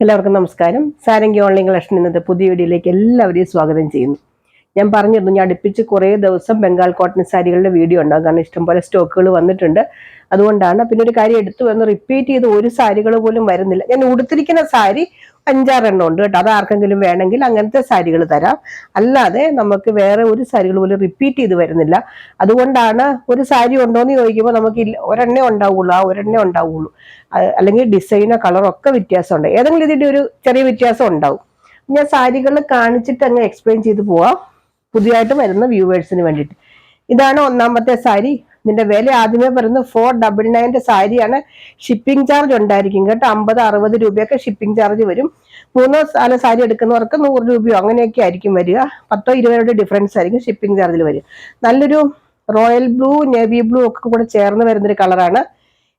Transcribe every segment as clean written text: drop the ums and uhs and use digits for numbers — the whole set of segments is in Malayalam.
എല്ലാവർക്കും നമസ്കാരം. സാരംഗി ഓൺലൈൻ കളക്ഷൻ ഇന്നത്തെ പുതിയ വീഡിയോയിലേക്ക് എല്ലാവരെയും സ്വാഗതം ചെയ്യുന്നു. ഞാൻ പറഞ്ഞിരുന്നു ഞാൻ അടുപ്പിച്ച് കുറേ ദിവസം ബംഗാൾ കോട്ടൺ സാരികളുടെ വീഡിയോ ഉണ്ടാകും, കാരണം ഇഷ്ടംപോലെ സ്റ്റോക്കുകൾ വന്നിട്ടുണ്ട്. അതുകൊണ്ടാണ്. പിന്നെ ഒരു കാര്യം എടുത്തു വന്ന് റിപ്പീറ്റ് ചെയ്ത് ഒരു സാരികൾ പോലും വരുന്നില്ല. ഞാൻ ഉടുത്തിരിക്കുന്ന സാരി 5-6 ഉണ്ട് കേട്ടോ. അത് ആർക്കെങ്കിലും വേണമെങ്കിൽ അങ്ങനത്തെ സാരികൾ തരാം. അല്ലാതെ നമുക്ക് വേറെ ഒരു സാരികൾ പോലും റിപ്പീറ്റ് ചെയ്ത് വരുന്നില്ല. അതുകൊണ്ടാണ് ഒരു സാരി ഉണ്ടോ എന്ന് ചോദിക്കുമ്പോൾ നമുക്ക് ഒരെണ്ണേ ഉണ്ടാവുള്ളൂ, ആ ഒരെണ്ണേ ഉണ്ടാവുള്ളൂ. അല്ലെങ്കിൽ ഡിസൈനോ കളറോ ഒക്കെ വ്യത്യാസമുണ്ട്. ഏതെങ്കിലും ഇതിന്റെ ഒരു ചെറിയ വ്യത്യാസം ഉണ്ടാവും. ഞാൻ സാരികൾ കാണിച്ചിട്ട് അങ്ങ് എക്സ്പ്ലെയിൻ ചെയ്ത് പോവാം, പുതിയതായിട്ട് വരുന്ന വ്യൂവേഴ്സിന് വേണ്ടിയിട്ട്. ഇതാണ് ഒന്നാമത്തെ സാരി. ഇതിന്റെ വില ആദ്യമേ പറയുന്നത് 499 സാരിയാണ്. ഷിപ്പിംഗ് ചാർജ് ഉണ്ടായിരിക്കും കേട്ടോ. 50-60 രൂപയൊക്കെ ഷിപ്പിംഗ് ചാർജ് വരും. 3-4 സാരി എടുക്കുന്നവർക്ക് 100 രൂപയോ അങ്ങനെയൊക്കെ ആയിരിക്കും വരിക. 10-20 ഡിഫറൻസ് ആയിരിക്കും ഷിപ്പിംഗ് ചാർജിൽ വരിക. നല്ലൊരു റോയൽ ബ്ലൂ, നേവി ബ്ലൂ ഒക്കെ കൂടെ ചേർന്ന് വരുന്നൊരു കളറാണ്.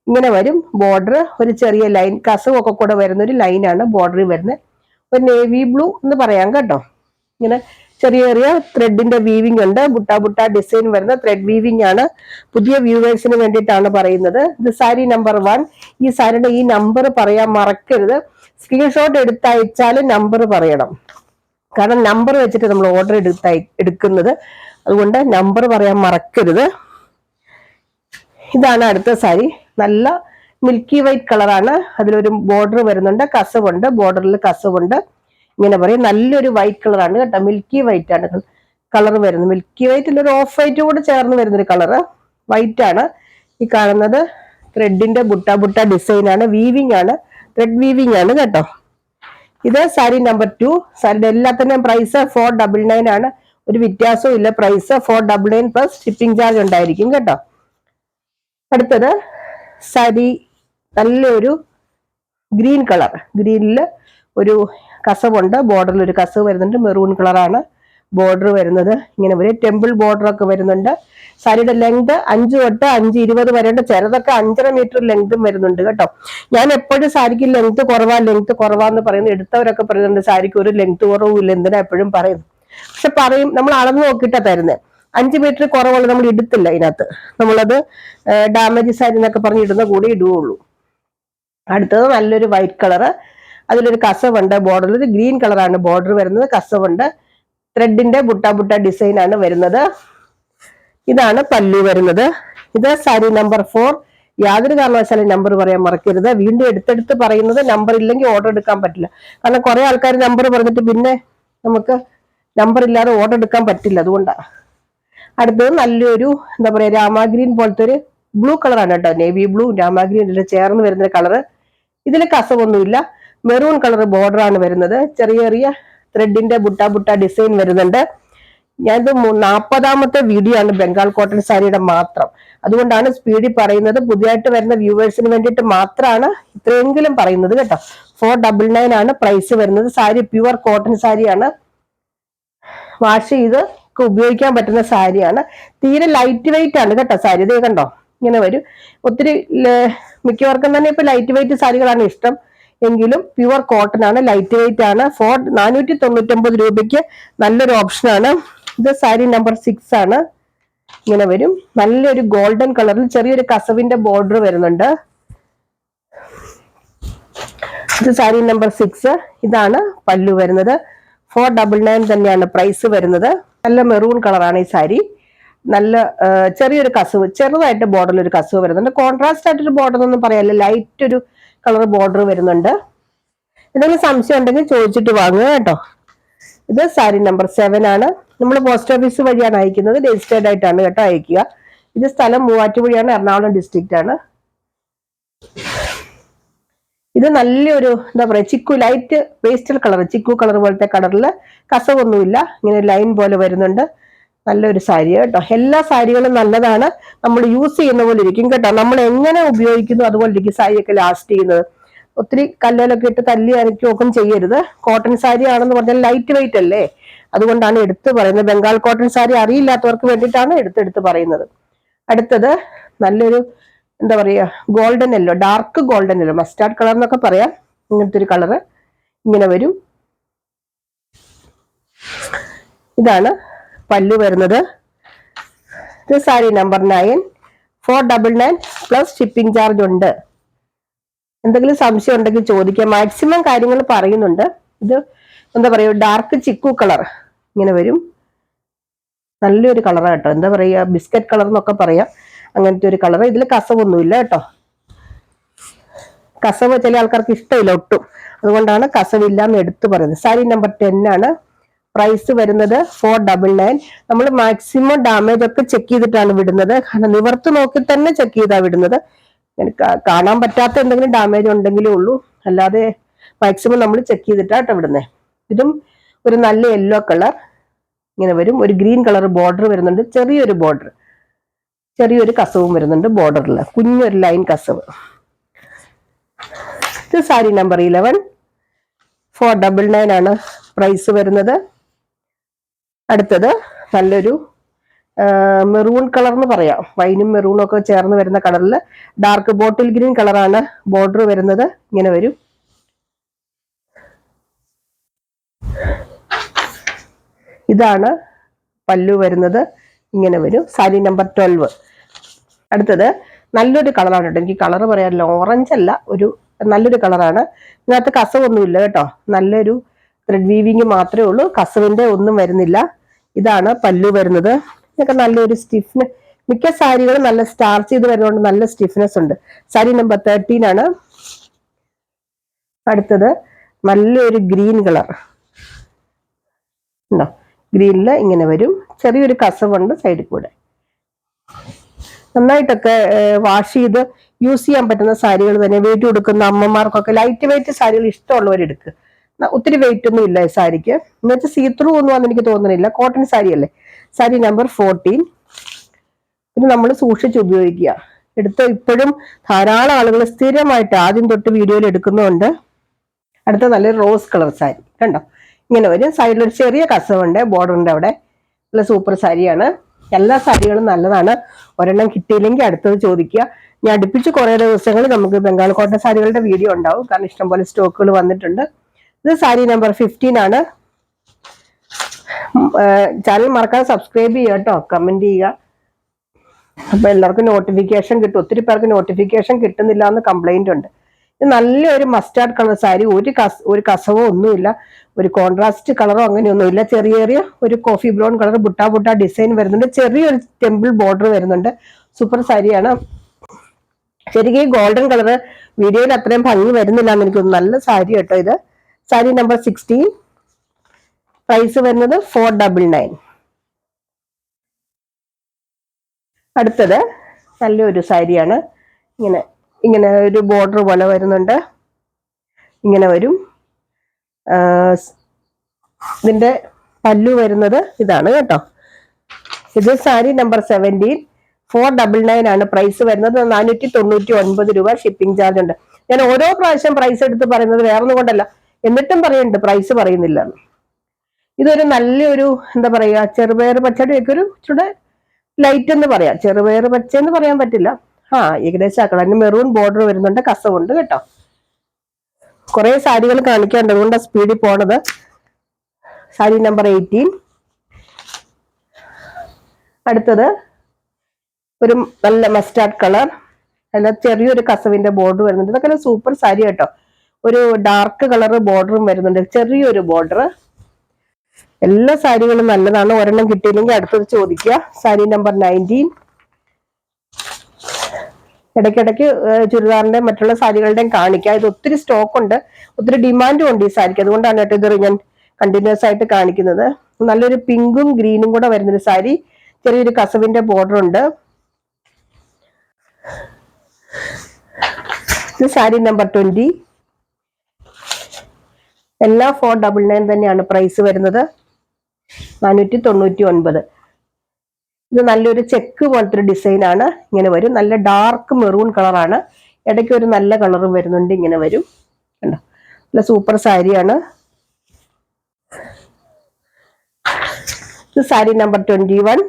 ഇങ്ങനെ വരും. ബോർഡർ ഒരു ചെറിയ ലൈൻ, കസവും ഒക്കെ കൂടെ വരുന്ന ഒരു ലൈനാണ് ബോർഡർ വരുന്നത്. ഒരു നേവി ബ്ലൂ എന്ന് പറയാം കേട്ടോ. ഇങ്ങനെ ചെറിയ ചെറിയ ത്രെഡിന്റെ വീവിംഗ് ഉണ്ട്. ബുട്ട ഡിസൈൻ വരുന്ന ത്രെഡ് വീവിംഗ് ആണ്. പുതിയ വ്യൂവേഴ്സിന് വേണ്ടിയിട്ടാണ് പറയുന്നത്. ഇത് സാരി നമ്പർ 1. ഈ സാരിയുടെ ഈ നമ്പർ പറയാൻ മറക്കരുത്. സ്ക്രീൻഷോട്ട് എടുത്തയച്ചാൽ നമ്പർ പറയണം, കാരണം നമ്പർ വെച്ചിട്ട് നമ്മൾ ഓർഡർ എടുക്കുന്നത്. അതുകൊണ്ട് നമ്പർ പറയാൻ മറക്കരുത്. ഇതാണ് അടുത്ത സാരി. നല്ല മിൽക്കി വൈറ്റ് കളറാണ്. അതിലൊരു ബോർഡർ വരുന്നുണ്ട്, കസവുണ്ട്. ബോർഡറിൽ കസവുണ്ട്. ഇങ്ങനെ പറയും. നല്ലൊരു വൈറ്റ് കളറാണ് കേട്ടോ. മിൽക്കി വൈറ്റ് ആണ് കളർ വരുന്നത്. മിൽക്കി വൈറ്റിൽ ഒരു ഓഫ് വൈറ്റ് കൂടെ ചേർന്ന് വരുന്നൊരു കളറ്. വൈറ്റ് ആണ് ഈ കാണുന്നത്. ത്രെഡിന്റെ ബുട്ട ഡിസൈൻ ആണ്. വീവിംഗ് ആണ്, ത്രെഡ് വീവിംഗ് ആണ് കേട്ടോ. ഇത് സാരി നമ്പർ 2. സാരിയുടെ എല്ലാത്തിന്റെയും പ്രൈസ് 499 ആണ്. ഒരു വ്യത്യാസവും ഇല്ല. പ്രൈസ് 499 പ്ലസ് ഷിപ്പിംഗ് ചാർജ് ഉണ്ടായിരിക്കും കേട്ടോ. അടുത്തത് സാരി നല്ലൊരു ഗ്രീൻ കളർ. ഗ്രീനിൽ ഒരു കസവുണ്ട്. ബോർഡറിൽ ഒരു കസവ് വരുന്നുണ്ട്. മെറൂൺ കളറാണ് ബോർഡർ വരുന്നത്. ഇങ്ങനെ ഒരു ടെമ്പിൾ ബോർഡർ ഒക്കെ വരുന്നുണ്ട്. സാരിയുടെ ലെങ്ത് 5 തൊട്ട് 5:20 വരെയുണ്ട്. ചിലതൊക്കെ 5.5 മീറ്റർ ലെങ്തും വരുന്നുണ്ട് കേട്ടോ. ഞാൻ എപ്പോഴും സാരിക്ക് ലെങ്ത് കുറവാന്ന് പറയുന്നത്. എടുത്തവരൊക്കെ പറയുന്നുണ്ട് സാരിക്ക് ഒരു ലെങ്ത് കുറവും ഇല്ല, എന്തിനാ എപ്പോഴും പറയുന്നു. പക്ഷെ പറയും, നമ്മൾ അളന്ന് നോക്കിയിട്ടാ തരുന്നത്. 5 മീറ്റർ കുറവുള്ള നമ്മൾ ഇടത്തില്ല. അതിനകത്ത് നമ്മളത് ഡാമേജ് സാരി എന്നൊക്കെ പറഞ്ഞ് ഇടുന്ന കൂടി ഇടുകയുള്ളൂ. അടുത്തത് നല്ലൊരു വൈറ്റ് കളറ്. അതിലൊരു കസവുണ്ട്. ബോർഡറിൽ ഒരു ഗ്രീൻ കളറാണ് ബോർഡർ വരുന്നത്. കസവുണ്ട്. ത്രെഡിന്റെ ബുട്ട ഡിസൈൻ ആണ് വരുന്നത്. ഇതാണ് പല്ലു വരുന്നത്. ഇത് സാരി നമ്പർ 4. യാതൊരു കാരണവശാലും നമ്പർ പറയാൻ മറക്കരുത്. വീണ്ടും എടുത്തെടുത്ത് പറയുന്നത് നമ്പർ ഇല്ലെങ്കിൽ ഓർഡർ എടുക്കാൻ പറ്റില്ല. കാരണം കുറെ ആൾക്കാർ നമ്പർ പറഞ്ഞിട്ട് പിന്നെ നമുക്ക് നമ്പർ ഇല്ലാതെ ഓർഡർ എടുക്കാൻ പറ്റില്ല. അതുകൊണ്ടാണ്. അടുത്തത് നല്ലൊരു എന്താ പറയാ, രാമാഗ്രീൻ പോലത്തെ ഒരു ബ്ലൂ കളറാണ് കേട്ടോ. നേവി ബ്ലൂ രാമാഗ്രീൻ ചേർന്ന് വരുന്ന കളറ്. ഇതിൽ കസവൊന്നുമില്ല. മെറൂൺ കളർ ബോർഡർ ആണ് വരുന്നത്. ചെറിയ ചെറിയ ത്രെഡിന്റെ ബുട്ട ഡിസൈൻ വരുന്നുണ്ട്. ഞാനിത് 40ാമത്തെ വീഡിയോ ആണ് ബംഗാൾ കോട്ടൺ സാരിയുടെ മാത്രം. അതുകൊണ്ടാണ് സ്പീഡിൽ പറയുന്നത്. പുതിയതായിട്ട് വരുന്ന വ്യൂവേഴ്സിന് വേണ്ടിയിട്ട് മാത്രമാണ് ഇത്രയെങ്കിലും പറയുന്നത് കേട്ടോ. 499 ആണ് പ്രൈസ് വരുന്നത്. സാരി പ്യുവർ കോട്ടൺ സാരിയാണ്. വാഷ് ചെയ്ത് ഉപയോഗിക്കാൻ പറ്റുന്ന സാരിയാണ്. തീരെ ലൈറ്റ് വെയിറ്റ് ആണ് കേട്ടോ സാരി. ഇതേ കണ്ടോ, ഇങ്ങനെ വരും. ഒത്തിരി മിക്കവർക്കും തന്നെ ഇപ്പൊ ലൈറ്റ് വെയിറ്റ് സാരികളാണ് ഇഷ്ടം. എങ്കിലും പ്യുവർ കോട്ടൺ ആണ്, ലൈറ്റ് വെയിറ്റ് ആണ്. 499 രൂപയ്ക്ക് നല്ലൊരു ഓപ്ഷനാണ്. ഇത് സാരി നമ്പർ 6 ആണ്. ഇങ്ങനെ വരും. നല്ലൊരു ഗോൾഡൻ കളറിൽ ചെറിയൊരു കസവിന്റെ ബോർഡർ വരുന്നുണ്ട്. ഇത് സാരി നമ്പർ 6. ഇതാണ് പല്ലു വരുന്നത്. 499 തന്നെയാണ് പ്രൈസ് വരുന്നത്. നല്ല മെറൂൺ കളറാണ് ഈ സാരി. നല്ല ചെറിയൊരു കസവ്, ചെറുതായിട്ട് ബോർഡറിൽ ഒരു കസവ് വരുന്നുണ്ട്. കോൺട്രാസ്റ്റ് ആയിട്ടൊരു ബോർഡർ ഒന്നും പറയാല്ല, ലൈറ്റ് ഒരു കളർ ബോർഡർ വരുന്നുണ്ട്. എന്തെങ്കിലും സംശയം ഉണ്ടെങ്കിൽ ചോദിച്ചിട്ട് വാങ്ങുക കേട്ടോ. ഇത് സാരി നമ്പർ 7 ആണ്. നമ്മൾ പോസ്റ്റ് ഓഫീസ് വഴിയാണ് അയക്കുന്നത്. രജിസ്റ്റേർഡ് ആയിട്ടാണ് കേട്ടോ അയക്കുക. ഇത് സ്ഥലം മൂവാറ്റുപുഴയാണ്, എറണാകുളം ഡിസ്ട്രിക്റ്റ് ആണ്. ഇത് നല്ലൊരു എന്താ പറയാ, chikoo light pastel colour, chikoo colour പോലത്തെ കളറിൽ കസവൊന്നുമില്ല. ഇങ്ങനെ ലൈൻ പോലെ വരുന്നുണ്ട്. നല്ലൊരു സാരി കേട്ടോ. എല്ലാ സാരികളും നല്ലതാണ്. നമ്മൾ യൂസ് ചെയ്യുന്ന പോലെ ഇരിക്കും കേട്ടോ. നമ്മൾ എങ്ങനെ ഉപയോഗിക്കുന്നു അതുപോലെ ഇരിക്കും സാരിയൊക്കെ ലാസ്റ്റ് ചെയ്യുന്നത്. ഒത്തിരി കല്ലിലൊക്കെ ഇട്ട് തല്ലി അരയ്ക്കുകയൊക്കെ ചെയ്യരുത്. കോട്ടൺ സാരി ആണെന്ന് പറഞ്ഞാൽ ലൈറ്റ് വെയിറ്റ് അല്ലേ, അതുകൊണ്ടാണ് എടുത്ത് പറയുന്നത്. ബംഗാൾ കോട്ടൺ സാരി അറിയില്ലാത്തവർക്ക് വേണ്ടിയിട്ടാണ് എടുത്ത് പറയുന്നത്. അടുത്തത് നല്ലൊരു എന്താ പറയാ, golden yellow, dark golden yellow, mustard colour എന്നൊക്കെ പറയാം. ഇങ്ങനത്തെ ഒരു കളറ് ഇങ്ങനെ വരും. ഇതാണ് പല്ലു വരുന്നത്. ഇത് sari number 9. 499 plus shipping charge ഉണ്ട്. എന്തെങ്കിലും സംശയം ഉണ്ടെങ്കിൽ ചോദിക്കാം. മാക്സിമം കാര്യങ്ങൾ പറയുന്നുണ്ട്. ഇത് എന്താ പറയുക, ഡാർക്ക് ചിക്കു കളർ ഇങ്ങനെ വരും. നല്ലൊരു കളറാണ് കേട്ടോ. എന്താ പറയുക, ബിസ്ക്കറ്റ് കളർ എന്നൊക്കെ പറയാം. അങ്ങനത്തെ ഒരു കളർ. ഇതിൽ കസവൊന്നുമില്ല കേട്ടോ. കസവ് ചില ആൾക്കാർക്ക് ഇഷ്ടമില്ല ഒട്ടും, അതുകൊണ്ടാണ് കസവില്ല എന്ന് എടുത്തു പറയുന്നത്. സാരി നമ്പർ 10 ആണ്. പ്രൈസ് വരുന്നത് 499. നമ്മൾ മാക്സിമം ഡാമേജ് ഒക്കെ ചെക്ക് ചെയ്തിട്ടാണ് വിടുന്നത്. കാരണം നിവർത്ത് നോക്കി തന്നെ ചെക്ക് ചെയ്താ വിടുന്നത്. കാണാൻ പറ്റാത്ത എന്തെങ്കിലും ഡാമേജ് ഉണ്ടെങ്കിലേ ഉള്ളൂ, അല്ലാതെ മാക്സിമം നമ്മൾ ചെക്ക് ചെയ്തിട്ടാട്ടോ വിടുന്നത്. ഇതും ഒരു നല്ല യെല്ലോ കളർ ഇങ്ങനെ വരും. ഒരു ഗ്രീൻ കളർ ബോർഡർ വരുന്നുണ്ട്, ചെറിയൊരു ബോർഡർ, ചെറിയൊരു കസവും വരുന്നുണ്ട് ബോർഡറിൽ, കുഞ്ഞൊരു ലൈൻ കസവ്. ഇത് സാരി നമ്പർ 11, 499 ആണ് പ്രൈസ് വരുന്നത്. അടുത്തത് നല്ലൊരു മെറൂൺ കളർ എന്ന് പറയാം, വൈനും മെറൂണും ഒക്കെ ചേർന്ന് വരുന്ന കളറിൽ ഡാർക്ക് ബോട്ടിൽ ഗ്രീൻ കളറാണ് ബോർഡർ വരുന്നത്. ഇങ്ങനെ വരും. ഇതാണ് പല്ലു വരുന്നത്. ഇങ്ങനെ വരും. സാരി നമ്പർ 12. അടുത്തത് നല്ലൊരു കളറാണ് കേട്ടോ. എനിക്ക് കളർ പറയാറില്ല, ഓറഞ്ച് അല്ല, ഒരു നല്ലൊരു കളറാണ്. ഇതിനകത്ത് കസവൊന്നുമില്ല കേട്ടോ. നല്ലൊരു ത്രെഡ് വീവിങ് മാത്രമേ ഉള്ളൂ, കസവിന്റെ ഒന്നും വരുന്നില്ല. ഇതാണ് പല്ലു വരുന്നത്. ഇതൊക്കെ നല്ലൊരു സ്റ്റിഫ്ന്, മിക്ക സാരികളും നല്ല സ്റ്റാർച്ച് ചെയ്ത് വരുന്നതുകൊണ്ട് നല്ല സ്റ്റിഫ്നെസ് ഉണ്ട്. സാരി നമ്പർ 13 ആണ്. അടുത്തത് നല്ലൊരു ഗ്രീൻ കളർ ഉണ്ടോ, ഗ്രീനില് ഇങ്ങനെ വരും. ചെറിയൊരു കസവുണ്ട് സൈഡിൽ കൂടെ. നന്നായിട്ടൊക്കെ വാഷ് ചെയ്ത് യൂസ് ചെയ്യാൻ പറ്റുന്ന സാരികൾ തന്നെ. വെയിറ്റ് കൊടുക്കുന്ന അമ്മമാർക്കൊക്കെ ലൈറ്റ് വെയിറ്റ് സാരികൾ ഇഷ്ടമുള്ളവർ എടുക്കുക. ഒത്തിരി വെയിറ്റ് ഒന്നും ഇല്ല ഈ സാരിക്ക്. എന്നുവെച്ചാൽ സീത്രൂ ഒന്നും എനിക്ക് തോന്നുന്നില്ല, കോട്ടൺ സാരി അല്ലേ. സാരി നമ്പർ 14. ഇത് നമ്മൾ സൂക്ഷിച്ച് ഉപയോഗിക്കുക. ഇപ്പോഴും ധാരാളം ആളുകൾ സ്ഥിരമായിട്ട് ആദ്യം തൊട്ട് വീഡിയോയിൽ എടുക്കുന്നുണ്ട്. അടുത്ത നല്ലൊരു റോസ് കളർ സാരി കണ്ടോ, ഇങ്ങനെ വരും. സൈഡിലൊരു ചെറിയ കസവുണ്ട്, ബോർഡറിന്റെ അവിടെ. നല്ല സൂപ്പർ സാരിയാണ്. എല്ലാ സാരികളും നല്ലതാണ്. ഒരെണ്ണം കിട്ടിയില്ലെങ്കിൽ അടുത്തത് ചോദിക്കുക. ഞാൻ അടുപ്പിച്ച് കുറെ ദിവസങ്ങൾ നമുക്ക് ബംഗാൾ കോട്ടൺ സാരികളുടെ വീഡിയോ ഉണ്ടാവും, കാരണം ഇഷ്ടംപോലെ സ്റ്റോക്കുകൾ വന്നിട്ടുണ്ട്. ഇത് സാരി നമ്പർ 15 ആണ്. ചാനൽ മറക്കാതെ സബ്സ്ക്രൈബ് ചെയ്യുക കേട്ടോ, കമന്റ് ചെയ്യുക. അപ്പൊ എല്ലാവർക്കും നോട്ടിഫിക്കേഷൻ കിട്ടും. ഒത്തിരി പേർക്ക് നോട്ടിഫിക്കേഷൻ കിട്ടുന്നില്ല എന്ന് കംപ്ലൈന്റ് ഉണ്ട്. ഇത് നല്ലൊരു മസ്റ്റാർഡ് കളർ സാരി. ഒരു കസവോ ഒന്നുമില്ല, ഒരു കോൺട്രാസ്റ്റ് കളറോ അങ്ങനെയൊന്നുമില്ല. ചെറിയ ഒരു coffee brown colour butta design വരുന്നുണ്ട്. ചെറിയൊരു ടെമ്പിൾ ബോർഡർ വരുന്നുണ്ട്. സൂപ്പർ സാരിയാണ്. ശരിക്കും ഗോൾഡൻ കളർ വീഡിയോയിൽ അത്രയും ഭംഗി വരുന്നില്ല എന്ന് എനിക്ക് തോന്നുന്നു. നല്ല സാരി കേട്ടോ ഇത്. സാരി നമ്പർ 16. പ്രൈസ് വരുന്നത് 499. അടുത്തത് നല്ലൊരു സാരിയാണ്. ഇങ്ങനെ ഒരു ബോർഡർ പോലെ വരുന്നുണ്ട്. ഇങ്ങനെ വരും. ഇതിന്റെ പല്ലു വരുന്നത് ഇതാണ് കേട്ടോ. ഇത് സാരി നമ്പർ 17, 499 ആണ് പ്രൈസ് വരുന്നത്. 499 രൂപ ഷിപ്പിംഗ് ചാർജ് ഉണ്ട്. ഞാൻ ഓരോ പ്രാവശ്യം പ്രൈസ് എടുത്ത് പറയുന്നത് വേറൊന്നും കൊണ്ടല്ല, എന്നിട്ടും പറയുന്നുണ്ട് പ്രൈസ് പറയുന്നില്ല. ഇതൊരു നല്ലൊരു എന്താ പറയാ, ചെറുപയർ പച്ചയുടെ ഒക്കെ ഒരു ചൂടെ ലൈറ്റ് എന്ന് പറയാം. ചെറുപയർ പച്ച എന്ന് പറയാൻ പറ്റില്ല, ഏകദേശം ആക്കണം. അതിന് മെറൂൺ ബോർഡർ വരുന്നുണ്ട്, കസവുണ്ട് കേട്ടോ. കുറെ സാരികൾ കാണിക്കാണ്ട്, അതുകൊണ്ടാണ് സ്പീഡിൽ പോണത്. സാരി നമ്പർ 18. അടുത്തത് ഒരു നല്ല മസ്റ്റാർഡ് കളർ, അല്ല ചെറിയൊരു കസവിന്റെ ബോർഡർ വരുന്നുണ്ട്. ഇതൊക്കെ സൂപ്പർ സാരി കേട്ടോ. ഒരു ഡാർക്ക് കളർ ബോർഡറും വരുന്നുണ്ട്, ചെറിയൊരു ബോർഡർ. എല്ലാ സാരികളും നല്ലതാണ്. ഒരെണ്ണം കിട്ടിയില്ലെങ്കിൽ അടുത്തത് ചോദിക്കുക. സാരി നമ്പർ 19. ഇടയ്ക്കിടയ്ക്ക് ചുരിദാറിന്റെ മറ്റുള്ള സാരികളുടെയും കാണിക്കാം. ഇത് ഒത്തിരി സ്റ്റോക്ക് ഉണ്ട്, ഒത്തിരി ഡിമാൻഡും ഉണ്ട് ഈ സാരിക്ക്. അതുകൊണ്ടാണ് കേട്ടോ ഇത് ഞാൻ കണ്ടിന്യൂസ് ആയിട്ട് കാണിക്കുന്നത്. നല്ലൊരു പിങ്കും ഗ്രീനും കൂടെ വരുന്നൊരു സാരി. ചെറിയൊരു കസവിന്റെ ബോർഡർ ഉണ്ട്. ഇത് സാരി നമ്പർ 20. എല്ലാം 499 തന്നെയാണ് പ്രൈസ് വരുന്നത്. 499. ഇത് നല്ലൊരു ചെക്ക് പോലത്തെ ഒരു ഡിസൈൻ ആണ്. ഇങ്ങനെ വരും. നല്ല ഡാർക്ക് മെറൂൺ കളറാണ്. ഇടയ്ക്ക് ഒരു നല്ല കളറും വരുന്നുണ്ട്. ഇങ്ങനെ വരും കണ്ടോ, നല്ല സൂപ്പർ സാരിയാണ്. ഇത് സാരി നമ്പർ 21.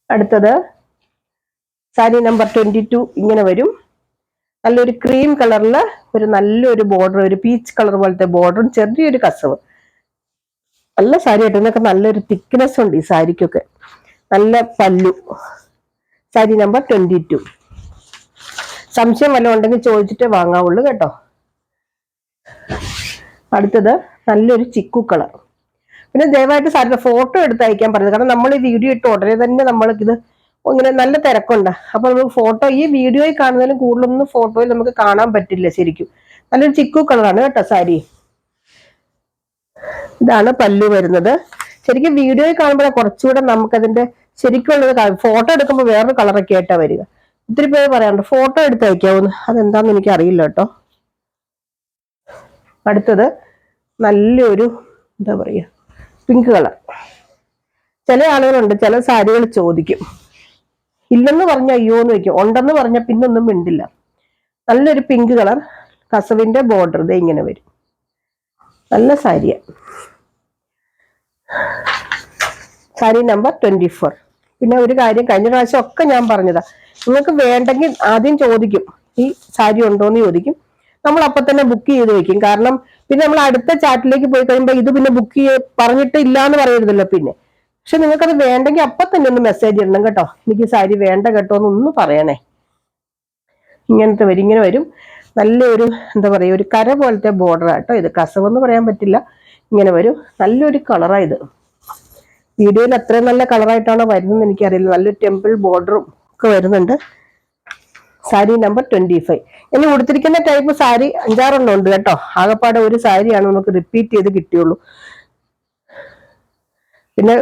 അടുത്തത് സാരി നമ്പർ 22. ഇങ്ങനെ വരും. നല്ലൊരു ക്രീം കളറിൽ ഒരു നല്ലൊരു ബോർഡർ, ഒരു പീച്ച് കളർ പോലത്തെ ബോർഡറും ചെറിയൊരു കസവ്. നല്ല സാരി ആയിട്ട്. ഇതിനൊക്കെ നല്ലൊരു തിക്നെസ് ഉണ്ട് ഈ സാരിക്കൊക്കെ. നല്ല പല്ലു. സാരി നമ്പർ 22. സംശയം വല്ലതും ഉണ്ടെങ്കിൽ ചോദിച്ചിട്ട് വാങ്ങാവുള്ളൂ കേട്ടോ. അടുത്തത് നല്ലൊരു ചിക്കു കളർ. പിന്നെ ദയവായിട്ട് സാറിന്റെ ഫോട്ടോ എടുത്ത് അയക്കാൻ പറയുന്നത്, കാരണം നമ്മൾ ഈ വീഡിയോ ഇട്ട് ഉടനെ തന്നെ നമ്മൾക്കിത് ഇങ്ങനെ നല്ല തിരക്കുണ്ട്. അപ്പൊ നമുക്ക് ഫോട്ടോ ഈ വീഡിയോയിൽ കാണുന്നതിലും കൂടുതലൊന്നും ഫോട്ടോയിൽ നമുക്ക് കാണാൻ പറ്റില്ല ശരിക്കും. നല്ലൊരു ചിക്കു കളറാണ് കേട്ടോ സാരി. ഇതാണ് പല്ലു വരുന്നത്. ശരിക്കും വീഡിയോയിൽ കാണുമ്പോഴേ കുറച്ചുകൂടെ നമുക്കതിന്റെ ശരിക്കുള്ളത്. ഫോട്ടോ എടുക്കുമ്പോൾ വേറൊരു കളറൊക്കെ ആയിട്ടാ വരിക. ഒത്തിരി പേര് പറയാറുണ്ട് ഫോട്ടോ എടുത്ത് അയക്കാവുന്ന, അതെന്താന്ന് എനിക്ക് അറിയില്ല കേട്ടോ. അടുത്തത് നല്ലൊരു എന്താ പറയുക പിങ്ക് കളർ. ചില ആളുകളുണ്ട് ചില സാരികൾ ചോദിക്കും, ഇല്ലെന്ന് പറഞ്ഞ അയ്യോ എന്ന് വെക്കും, ഉണ്ടെന്ന് പറഞ്ഞ പിന്നൊന്നും മിണ്ടില്ല. നല്ലൊരു പിങ്ക് കളർ കസവിന്റെ ബോർഡർ ഇത് ഇങ്ങനെ വരും. നല്ല സാരിയ. സാരി നമ്പർ 24. പിന്നെ ഒരു കാര്യം, കഴിഞ്ഞ പ്രാവശ്യം ഒക്കെ ഞാൻ പറഞ്ഞതാ, നിങ്ങൾക്ക് വേണ്ടെങ്കിൽ ആദ്യം ചോദിക്കും ഈ സാരി ഉണ്ടോന്ന് ചോദിക്കും. നമ്മൾ അപ്പൊ തന്നെ ബുക്ക് ചെയ്ത് വെക്കും. കാരണം പിന്നെ നമ്മൾ അടുത്ത ചാറ്റിലേക്ക് പോയി കഴിയുമ്പോൾ ഇത് പിന്നെ ബുക്ക് പറഞ്ഞിട്ട് ഇല്ലാന്ന് പറയരുതല്ലോ പിന്നെ. പക്ഷെ നിങ്ങൾക്കത് വേണ്ടെങ്കിൽ അപ്പൊ തന്നെ ഒന്ന് മെസ്സേജ് ഇടണം കേട്ടോ, എനിക്ക് സാരി വേണ്ട കേട്ടോ എന്നൊന്ന് പറയണേ. ഇങ്ങനത്തെ വരും, ഇങ്ങനെ വരും. നല്ലൊരു എന്താ പറയുക ഒരു കര പോലത്തെ ബോർഡർ ആട്ടോ ഇത്. കസവെന്ന് പറയാൻ പറ്റില്ല, ഇങ്ങനെ വരും. നല്ലൊരു കളറാ ഇത്. വീഡിയോയിൽ അത്രയും നല്ല കളറായിട്ടാണോ വരുന്നത് എനിക്കറിയില്ല. നല്ലൊരു ടെമ്പിൾ ബോർഡറും ഒക്കെ വരുന്നുണ്ട്. സാരി നമ്പർ 25. ഇനി കൊടുത്തിരിക്കുന്ന ടൈപ്പ് സാരി 5-6 ഉണ്ട് കേട്ടോ. ആകെപ്പാടെ ഒരു സാരിയാണ് നമുക്ക് റിപ്പീറ്റ് ചെയ്ത് കിട്ടിയുള്ളൂ. പിന്നെ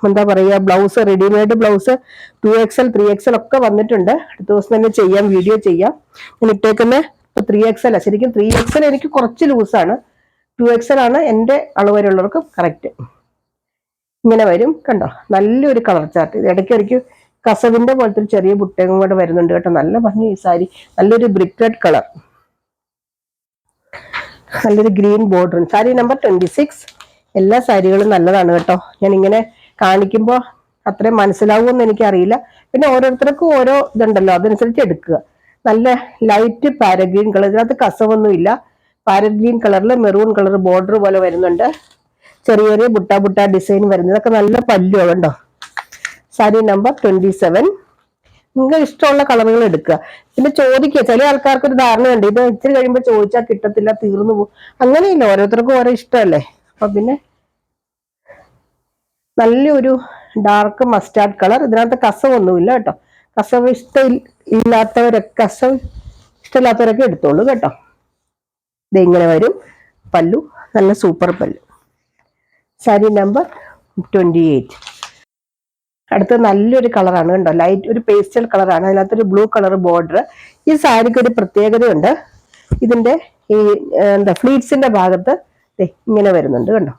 എന്താ പറയുക blouse, readymade blouse 2XL 3XL ഒക്കെ വന്നിട്ടുണ്ട്. അടുത്ത ദിവസം തന്നെ ചെയ്യാം, വീഡിയോ ചെയ്യാം. ഞാൻ ഇട്ടേക്കുന്ന 3XL ശരിക്കും 3XL എനിക്ക് കുറച്ച് ലൂസാണ്. 2XL ആണ് എൻ്റെ അളവരുള്ളവർക്ക് കറക്റ്റ്. ഇങ്ങനെ വരും കണ്ടോ, നല്ലൊരു കളർ ചാർട്ട്. ഇത് ഇടയ്ക്കിടയ്ക്ക് കസവിന്റെ പോലത്തെ ഒരു ചെറിയ ബുട്ടയും കൂടെ വരുന്നുണ്ട് കേട്ടോ. നല്ല ഭംഗി ഈ സാരി. നല്ലൊരു ബ്രിക്ക് റെഡ് കളർ, നല്ലൊരു ഗ്രീൻ ബോർഡർ. സാരി നമ്പർ 26. എല്ലാ സാരികളും നല്ലതാണ് കേട്ടോ. ഞാൻ ഇങ്ങനെ കാണിക്കുമ്പോൾ അത്രയും മനസ്സിലാവുമെന്ന് എനിക്കറിയില്ല. പിന്നെ ഓരോരുത്തർക്കും ഓരോ ഇതുണ്ടല്ലോ, അതനുസരിച്ച് എടുക്കുക. നല്ല ലൈറ്റ് പാരഗ്രീൻ കളർ, ഇതിനകത്ത് കസവൊന്നും ഇല്ല. പാരഗ്രീൻ കളറിൽ മെറൂൺ കളർ ബോർഡർ പോലെ വരുന്നുണ്ട്. ചെറിയ ചെറിയ ബുട്ട ഡിസൈൻ വരുന്നത്. ഇതൊക്കെ നല്ല പല്ലു കണ്ടോ. സാരി നമ്പർ 27. നിങ്ങൾക്ക് ഇഷ്ടമുള്ള കളറുകൾ എടുക്കുക. പിന്നെ ചോദിക്കുക, ചില ആൾക്കാർക്ക് ഒരു ധാരണയുണ്ട് ഇത് ഇച്ചിരി കഴിയുമ്പോൾ ചോദിച്ചാൽ കിട്ടത്തില്ല, തീർന്നു പോകും. അങ്ങനെയില്ല, ഓരോരുത്തർക്കും ഓരോ ഇഷ്ടമല്ലേ. അപ്പൊ പിന്നെ നല്ലൊരു ഡാർക്ക് മസ്റ്റാർഡ് കളർ. ഇതിനകത്ത് കസവൊന്നുമില്ല കേട്ടോ. കസവ് ഇഷ്ടമില്ലാത്തവരൊക്കെ എടുത്തോളൂ കേട്ടോ. ഇത് ഇങ്ങനെ വരും പല്ലു, നല്ല സൂപ്പർ പല്ലു. സാരി നമ്പർ 28. അടുത്ത നല്ലൊരു കളറാണ് കണ്ടോ, ലൈറ്റ് ഒരു പേസ്റ്റൽ കളറാണ്. അതിനകത്തൊരു ബ്ലൂ കളർ ബോർഡർ. ഈ സാരിക്ക് ഒരു പ്രത്യേകതയുണ്ട്. ഇതിന്റെ ഈ എന്താ ഫ്ലീറ്റ്സിന്റെ ഭാഗത്ത് ഇങ്ങനെ വരുന്നുണ്ട് കണ്ടോ.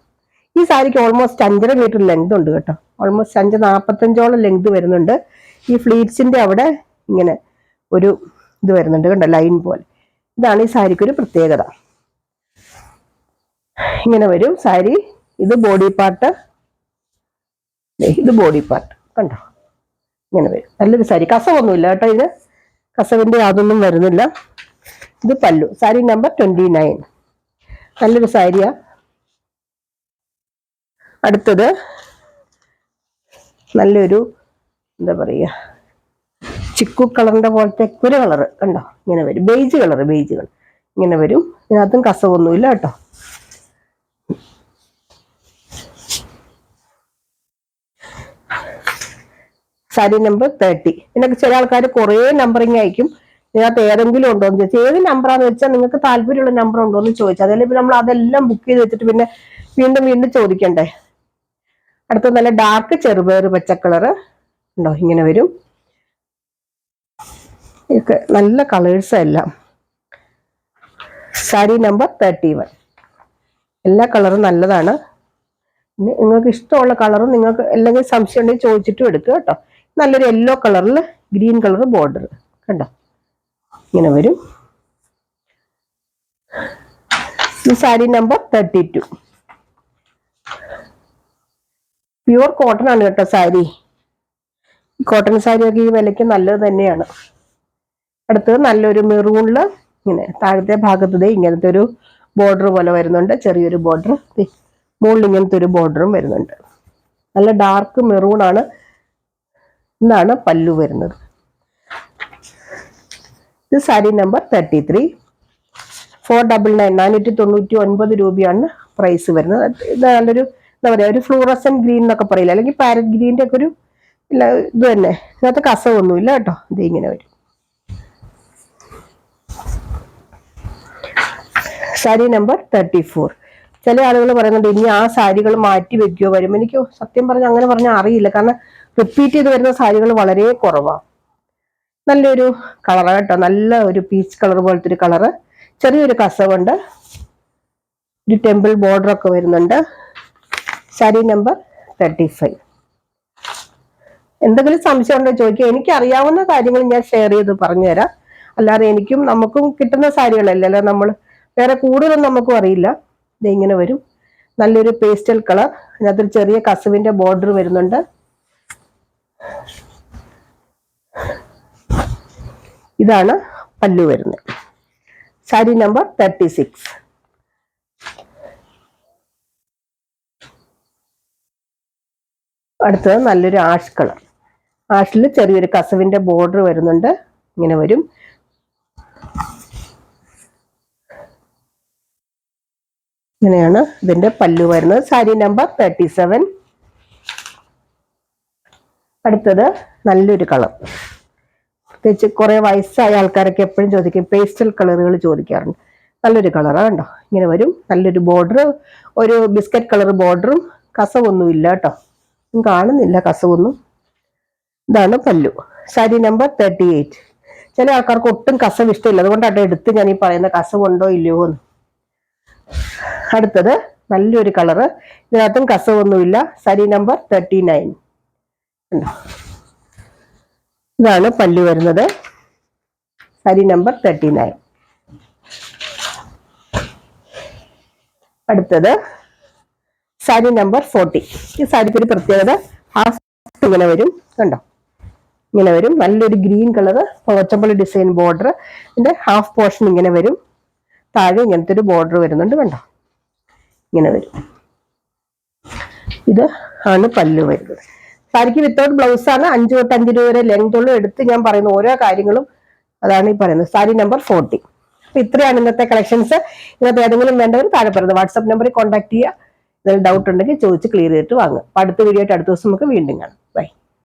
ഈ സാരിക്ക് ഓൾമോസ്റ്റ് 5.5 മീറ്റർ ലെങ്ത് ഉണ്ട് കേട്ടോ. ഓൾമോസ്റ്റ് 5.45 ലെങ്ത് വരുന്നുണ്ട്. ഈ ഫ്ലീറ്റ്സിന്റെ അവിടെ ഇങ്ങനെ ഒരു ഇത് വരുന്നുണ്ട് കണ്ടോ, ലൈൻ പോലെ. ഇതാണ് ഈ സാരിക്ക് ഒരു പ്രത്യേകത. ഇങ്ങനെ വരും സാരി. ഇത് ബോഡി പാർട്ട്, ഇത് ബോഡി പാർട്ട് കണ്ടോ, ഇങ്ങനെ വരും. നല്ലൊരു സാരി. കസവൊന്നുമില്ല കേട്ടോ, ഇത് കസവിന്റെ യാതൊന്നും വരുന്നില്ല. ഇത് പല്ലു. സാരി നമ്പർ 29. നല്ലൊരു സാരിയാ. അടുത്തത് നല്ലൊരു എന്താ പറയുക ചിക്കു കളറിന്റെ പോലത്തെ ഒരു കളറ് കണ്ടോ, ഇങ്ങനെ വരും. ബേജ് കളർ ഇങ്ങനെ വരും. ഇതിനകത്തും കസവൊന്നുമില്ല കേട്ടോ. സാരി നമ്പർ 30. പിന്നെ ചില ആൾക്കാർ കുറേ നമ്പറിങ് അയക്കും. ഇതിനകത്ത് ഏതെങ്കിലും ഉണ്ടോ എന്ന് ചോദിച്ചാൽ, ഏത് നമ്പറാന്ന് വെച്ചാൽ നിങ്ങൾക്ക് താല്പര്യമുള്ള നമ്പർ ഉണ്ടോ എന്ന് ചോദിച്ചാൽ, അതല്ലെങ്കിൽ നമ്മൾ അതെല്ലാം ബുക്ക് ചെയ്ത് വെച്ചിട്ട് പിന്നെ വീണ്ടും ചോദിക്കണ്ടേ. അടുത്ത നല്ല ഡാർക്ക് ചെറുപയർ പച്ചക്കളറ് ഉണ്ടോ, ഇങ്ങനെ വരും. ഇതൊക്കെ നല്ല കളേഴ്സ് എല്ലാം. സാരി നമ്പർ 31. എല്ലാ കളറും നല്ലതാണ്. നിങ്ങൾക്ക് ഇഷ്ടമുള്ള കളറും നിങ്ങൾക്ക് അല്ലെങ്കിൽ സംശയം ഉണ്ടെങ്കിൽ ചോദിച്ചിട്ടും എടുക്കുക കേട്ടോ. നല്ലൊരു യെല്ലോ കളറിൽ ഗ്രീൻ കളർ ബോർഡർ കണ്ടോ, ഇങ്ങനെ വരും. ഈ സാരി നമ്പർ 32. പ്യൂർ കോട്ടൺ ആണ് കേട്ടോ സാരി. കോട്ടൺ സാരിയൊക്കെ ഈ വിലയ്ക്ക് നല്ലത് തന്നെയാണ്. അടുത്തത് നല്ലൊരു മെറൂണില് ഇങ്ങനെ താഴത്തെ ഭാഗത്ത് ഇങ്ങനത്തെ ഒരു ബോർഡർ പോലെ വരുന്നുണ്ട്. ചെറിയൊരു ബോർഡർ, മുകളിൽ ഇങ്ങനത്തെ ഒരു ബോർഡറും വരുന്നുണ്ട്. നല്ല ഡാർക്ക് മെറൂൺ ആണ്. ഇതാണ് പല്ലു വരുന്നത്. ഇത് സാരി നമ്പർ 33. 499 499 രൂപയാണ് പ്രൈസ് വരുന്നത്. ഇത് നല്ലൊരു എന്താ പറയാ, ഒരു ഫ്ലൂറസൻ ഗ്രീൻ എന്നൊക്കെ പറയില്ല, അല്ലെങ്കിൽ പാരറ്റ് ഗ്രീൻ്റെ ഒക്കെ ഒരു ഇല്ല, ഇത് തന്നെ. ഇതിനകത്ത് കസവൊന്നുമില്ല കേട്ടോ. ഇത് ഇങ്ങനെ വരും. സാരി നമ്പർ 34. ചില ആളുകൾ പറയുന്നുണ്ട് ഇനി ആ സാരികൾ മാറ്റി വെക്കുകയോ വരും. എനിക്ക് സത്യം പറഞ്ഞാൽ അങ്ങനെ പറഞ്ഞാൽ അറിയില്ല, കാരണം റിപ്പീറ്റ് ചെയ്ത് വരുന്ന സാരികൾ വളരെ കുറവാണ്. നല്ലൊരു കളറ് കേട്ടോ, നല്ല ഒരു പീച്ച് കളർ പോലത്തെ ഒരു കളറ്. ചെറിയൊരു കസവുണ്ട്, ഒരു ടെമ്പിൾ ബോർഡർ ഒക്കെ വരുന്നുണ്ട്. സാരി നമ്പർ 35. എന്തെങ്കിലും സംശയം ഉണ്ടോ ചോദിക്കുക. എനിക്ക് അറിയാവുന്ന കാര്യങ്ങൾ ഞാൻ ഷെയർ ചെയ്ത് പറഞ്ഞു തരാം. അല്ലാതെ നമുക്കും കിട്ടുന്ന സാരികളല്ലല്ലോ, നമ്മൾ വേറെ കൂടുതലൊന്നും നമുക്കും അറിയില്ല. ഇത് ഇങ്ങനെ വരും. നല്ലൊരു പേസ്റ്റൽ കളർ, അതിനകത്തൊരു ചെറിയ കസവിന്റെ ബോർഡർ വരുന്നുണ്ട്. ഇതാണ് പല്ലു വരുന്നത്. സാരി നമ്പർ 36. അടുത്തത് നല്ലൊരു ആഷ് കളർ. ആഷിൽ ചെറിയൊരു കസവിന്റെ ബോർഡർ വരുന്നുണ്ട്. ഇങ്ങനെ വരും. ഇങ്ങനെയാണ് ഇതിന്റെ പല്ലു വരുന്നത്. സാരി നമ്പർ 37. അടുത്തത് നല്ലൊരു കളർ, പ്രത്യേകിച്ച് കുറെ വയസ്സായ ആൾക്കാരൊക്കെ എപ്പോഴും ചോദിക്കും, പേസ്റ്റൽ കളറുകൾ ചോദിക്കാറുണ്ട്. നല്ലൊരു കളറാണ് കണ്ടോ. ഇങ്ങനെ വരും. നല്ലൊരു ബോർഡർ, ഒരു ബിസ്ക്കറ്റ് കളർ ബോർഡറും. കസവൊന്നും ഇല്ല കേട്ടോ, കാണുന്നില്ല കസവൊന്നും. ഇതാണ് പല്ലു. സാരി നമ്പർ 38. ചില ആൾക്കാർക്ക് ഒട്ടും കസവ് ഇഷ്ടമില്ല, അതുകൊണ്ടാണ് എടുത്ത് ഞാൻ ഈ പറയുന്ന കസവുണ്ടോ ഇല്ലയോ എന്ന്. അടുത്തത് നല്ലൊരു കളറ്, ഇതിനകത്തും കസവൊന്നുമില്ല. സാരി നമ്പർ 39. ഇതാണ് പല്ലു വരുന്നത്. സാരി നമ്പർ 39. അടുത്തത് സാരി നമ്പർ 40. ഈ സാരിക്ക് ഒരു പ്രത്യേകത, ഹാഫ് ഇങ്ങനെ വരും കണ്ടോ. ഇങ്ങനെ വരും. നല്ലൊരു green colour, Pochampally design border. ഇതിന്റെ ഹാഫ് പോർഷൻ ഇങ്ങനെ വരും. താഴെ ഇങ്ങനത്തെ ഒരു ബോർഡർ വരുന്നുണ്ട് കണ്ടോ. ഇങ്ങനെ വരും. ഇത് ആണ് പല്ലു വരുന്നത്. സാരിക്ക് വിത്തൗട്ട് ബ്ലൗസ് ആണ്. 5 തൊട്ട് 5 രൂപ വരെ ലെങ്ത് ഉള്ളൂ. എടുത്ത് ഞാൻ പറയുന്ന ഓരോ കാര്യങ്ങളും അതാണ് ഈ പറയുന്നത്. സാരി നമ്പർ 40. അപ്പൊ ഇത്രയാണ് ഇന്നത്തെ കളക്ഷൻസ്. ഇതിനകത്ത് ഏതെങ്കിലും വേണ്ടവർ താഴെ പറയുന്നത് വാട്സ്ആപ്പ് നമ്പറിൽ കോൺടാക്ട് ചെയ്യുക. എന്തെങ്കിലും ഡൗട്ട് ഉണ്ടെങ്കിൽ ചോദിച്ച് ക്ലിയർ ചെയ്തിട്ട് വാങ്ങുക. അപ്പൊ അടുത്ത വീഡിയോ ആയിട്ട് അടുത്ത ദിവസം നമുക്ക് വീണ്ടും കാണാം. ബൈ.